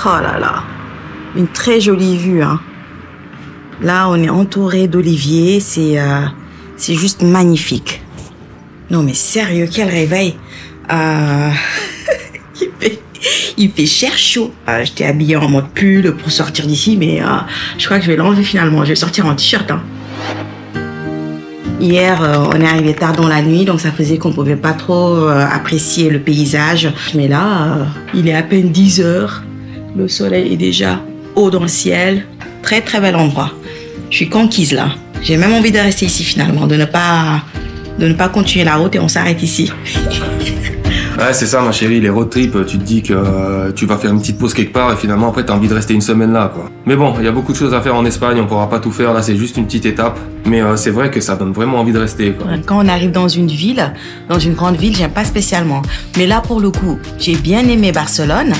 Oh là là, une très jolie vue, hein. Là, on est entouré d'oliviers, c'est juste magnifique. Non mais sérieux, quel réveil. Il fait cher chaud. J'étais habillée en mode pull pour sortir d'ici, mais je crois que je vais l'enlever finalement. Je vais sortir en t-shirt, hein. Hier, on est arrivé tard dans la nuit, donc ça faisait qu'on pouvait pas trop apprécier le paysage. Mais là, il est à peine 10 heures. Le soleil est déjà haut dans le ciel. Très très bel endroit. Je suis conquise là. J'ai même envie de rester ici finalement, de ne pas continuer la route et on s'arrête ici. Ouais, c'est ça ma chérie, les road trips, tu te dis que tu vas faire une petite pause quelque part et finalement après t'as envie de rester une semaine là quoi. Mais bon, il y a beaucoup de choses à faire en Espagne, on pourra pas tout faire, là c'est juste une petite étape. Mais c'est vrai que ça donne vraiment envie de rester quoi. Quand on arrive dans une ville, dans une grande ville, j'aime pas spécialement. Mais là pour le coup, j'ai bien aimé Barcelone.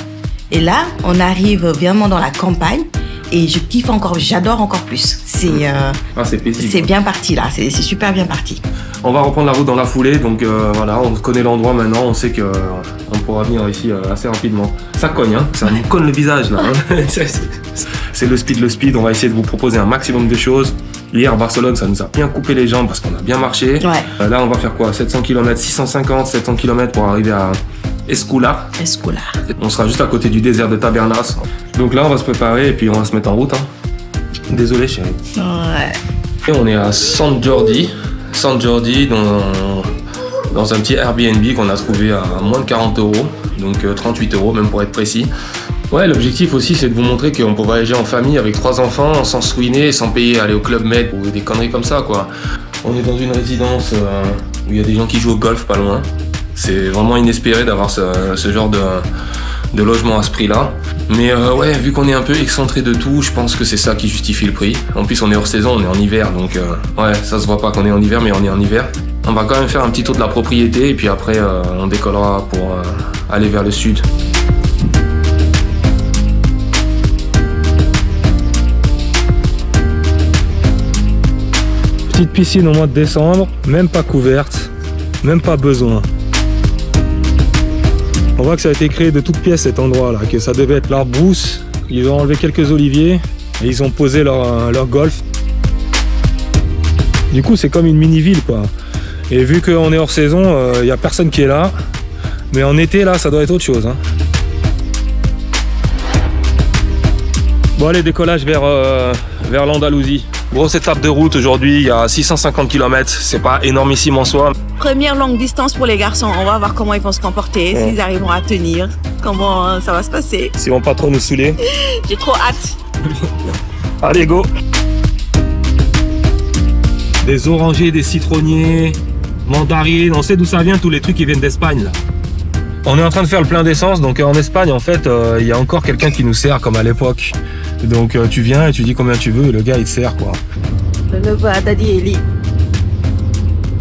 Et là, on arrive vraiment dans la campagne. Et je kiffe encore, j'adore encore plus. C'est bien parti là, c'est super bien parti. On va reprendre la route dans la foulée, donc voilà, on connaît l'endroit maintenant, on sait qu'on pourra venir ici assez rapidement. Ça cogne, hein, ça nous cogne le visage là. Hein. C'est le speed, on va essayer de vous proposer un maximum de choses. Hier, Barcelone, ça nous a bien coupé les jambes parce qu'on a bien marché. Ouais. Là, on va faire quoi, 700 km, 650, 700 km pour arriver à Escúlar. On sera juste à côté du désert de Tabernas. Donc là, on va se préparer et puis on va se mettre en route. Hein. Désolé, chérie. Ouais. Et on est à San Jordi dans un petit Airbnb qu'on a trouvé à moins de 40 €, donc 38 € même pour être précis. Ouais, l'objectif aussi, c'est de vous montrer qu'on peut voyager en famille avec 3 enfants sans se ruiner, sans payer aller au Club Med ou des conneries comme ça, quoi. On est dans une résidence où il y a des gens qui jouent au golf pas loin. C'est vraiment inespéré d'avoir ce genre de logement à ce prix-là. Mais ouais, vu qu'on est un peu excentré de tout, je pense que c'est ça qui justifie le prix. En plus, on est hors saison, on est en hiver, donc ouais, ça se voit pas qu'on est en hiver, mais on est en hiver. On va quand même faire un petit tour de la propriété et puis après, on décollera pour aller vers le sud. Petite piscine au mois de décembre, même pas couverte, même pas besoin. On voit que ça a été créé de toutes pièces cet endroit là, que ça devait être leur brousse. Ils ont enlevé quelques oliviers et ils ont posé leur golf. Du coup c'est comme une mini-ville quoi. Et vu qu'on est hors saison, il n'y a personne qui est là. Mais en été là ça doit être autre chose. Hein. Bon allez, décollage vers l'Andalousie. Grosse étape de route aujourd'hui, il y a 650 km, c'est pas énormissime en soi. Première longue distance pour les garçons, on va voir comment ils vont se comporter, s'ils arriveront à tenir, comment ça va se passer. S'ils vont pas trop nous saouler. J'ai trop hâte. Allez, go. Des orangers, des citronniers, mandarines, on sait d'où ça vient, tous les trucs qui viennent d'Espagne là. On est en train de faire le plein d'essence, donc en Espagne en fait il y a encore quelqu'un qui nous sert comme à l'époque. Donc tu viens et tu dis combien tu veux et le gars il te sert quoi. Le t'as dit Eli.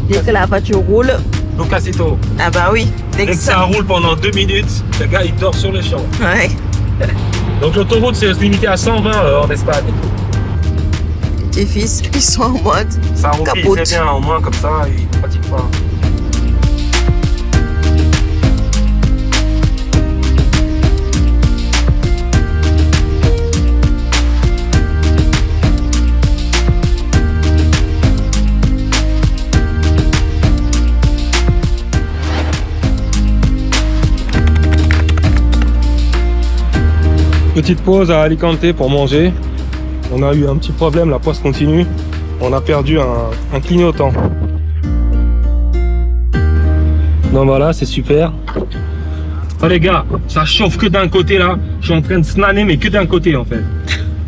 Dès que la voiture roule. Locasito. Ah bah oui. Dès que ça roule pendant 2 minutes, le gars il dort sur le champ. Ouais. Donc l'autoroute c'est limité à 120 en Espagne. Tes fils ils sont en mode ça roule très bien au moins comme ça, ils ne pratiquent pas. Petite pause à Alicante pour manger. On a eu un petit problème, la poisse continue. On a perdu un clignotant. Donc voilà, c'est super. Oh les gars, ça chauffe que d'un côté là. Je suis en train de snaner mais que d'un côté en fait.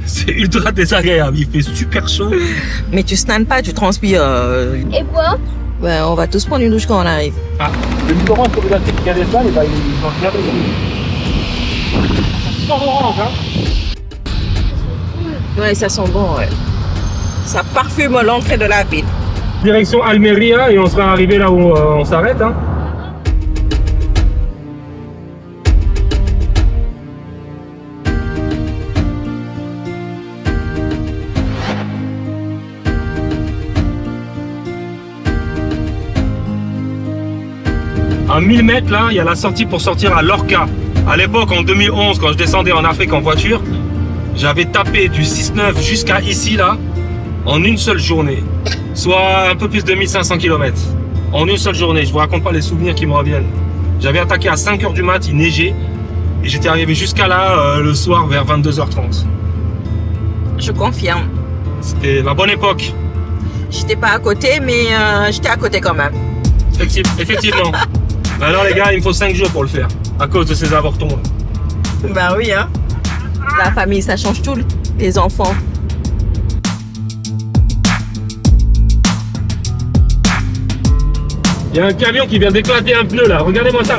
C'est ultra désagréable, il fait super chaud. Mais tu snanes pas, tu transpires. Et quoi? Ben, on va tous prendre une douche quand on arrive. Ah, le restaurant que vous avez fait d'Espagne, bah, ils ont bien orange, hein. Ouais, ça sent bon, ouais. Ça parfume l'entrée de la ville. Direction Almeria et on sera arrivé là où on s'arrête. Hein. 1000 mètres, là, il y a la sortie pour sortir à Lorca. À l'époque, en 2011, quand je descendais en Afrique en voiture, j'avais tapé du 6-9 jusqu'à ici, là, en une seule journée. Soit un peu plus de 1500 km. En une seule journée. Je vous raconte pas les souvenirs qui me reviennent. J'avais attaqué à 5 h du mat, il neigeait. Et j'étais arrivé jusqu'à là, le soir, vers 22 h 30. Je confirme. C'était la bonne époque. J'étais pas à côté, mais j'étais à côté quand même. Effectivement. Alors les gars, il me faut 5 jours pour le faire. À cause de ces avortons. Bah oui, hein. La famille, ça change tout. Les enfants. Il y a un camion qui vient d'éclater un pneu là. Regardez-moi ça.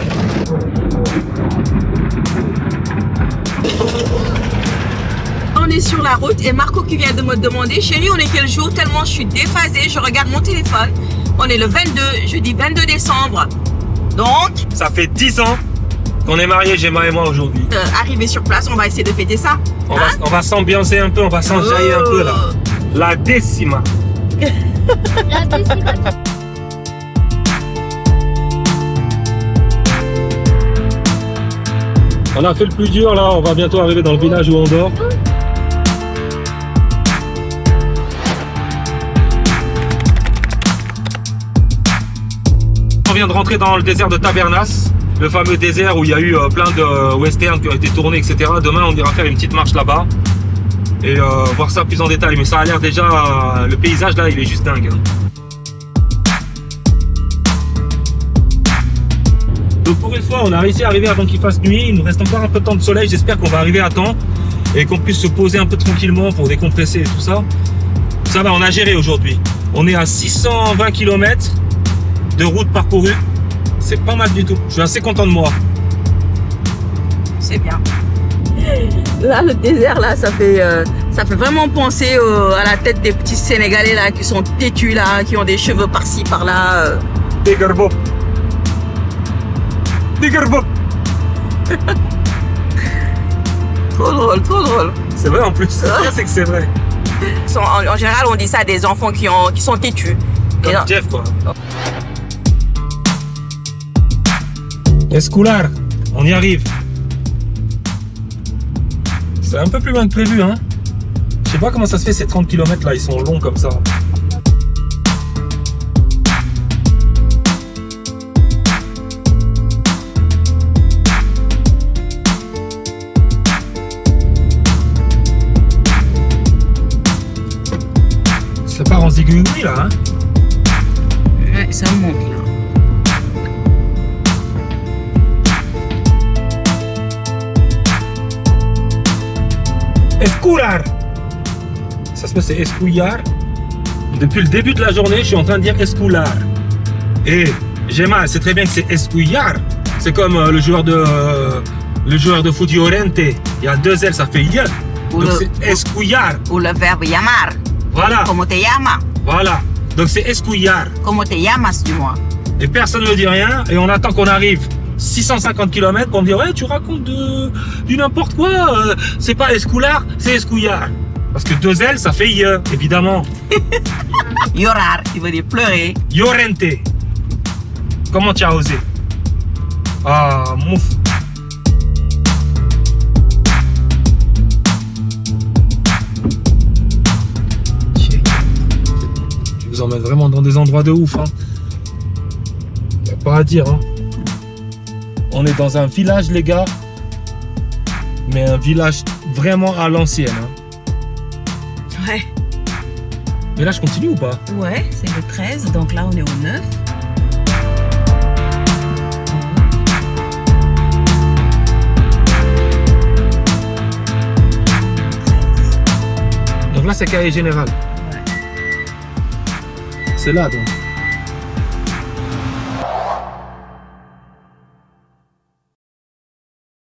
On est sur la route et Marco qui vient de me demander chez lui on est quel jour, tellement je suis déphasée, je regarde mon téléphone. On est le 22, jeudi 22 décembre. Donc, ça fait 10 ans qu'on est mariés, Gemma et moi aujourd'hui. Arrivé sur place, on va essayer de fêter ça. On va s'ambiancer un peu, on va s'enjailler un peu là. La décima. La décima. On a fait le plus dur là, on va bientôt arriver dans le village où on dort. On vient de rentrer dans le désert de Tabernas, le fameux désert où il y a eu plein de westerns qui ont été tournés, etc. Demain on ira faire une petite marche là-bas et voir ça plus en détail. Mais ça a l'air déjà, le paysage là il est juste dingue. Donc pour une fois, on a réussi à arriver avant qu'il fasse nuit. Il nous reste encore un peu de temps de soleil. J'espère qu'on va arriver à temps et qu'on puisse se poser un peu tranquillement pour décompresser et tout ça. Ça va, on a géré aujourd'hui. On est à 620 km de route parcourue. C'est pas mal du tout. Je suis assez content de moi. C'est bien. Là, le désert, là, ça fait vraiment penser à la tête des petits Sénégalais là qui sont têtus là, qui ont des cheveux par-ci, par-là. Des garbots. Trop drôle, trop drôle. C'est vrai en plus, c'est que c'est vrai. En général, on dit ça à des enfants qui sont têtus. Comme Jeff quoi. Escolar, on y arrive. C'est un peu plus loin que prévu hein. Je sais pas comment ça se fait ces 30 km là, ils sont longs comme ça. Ça part en zigouille là hein. Ouais, ça monte là. Escolar. Ça se passe c'est Escoullar. Depuis le début de la journée, je suis en train de dire Escolar. Et Gemma, c'est très bien que c'est Escoullar. C'est comme le joueur de foot Llorente. Il y a 2 L, ça fait Y. Donc c'est Escoullar. Ou le verbe llamar. Voilà. Como te llamas. Voilà. Donc c'est Escoullar. Como te llamas, dis-moi. Et personne ne me dit rien. Et on attend qu'on arrive 650 km pour me dire ouais, tu racontes du n'importe quoi. C'est pas Escolar, c'est Escoullar. Parce que 2 L, ça fait Y, évidemment. Llorar, qui veut dire pleurer. Llorente. Comment tu as osé? Ah, mouf. Je vous emmène vraiment dans des endroits de ouf. Hein. Y a pas à dire. Hein. On est dans un village, les gars. Mais un village vraiment à l'ancienne. Hein. Ouais. Mais là, je continue ou pas? Ouais, c'est le 13, donc là, on est au 9. Donc là, c'est Cahiers Général. Ouais. C'est là, donc.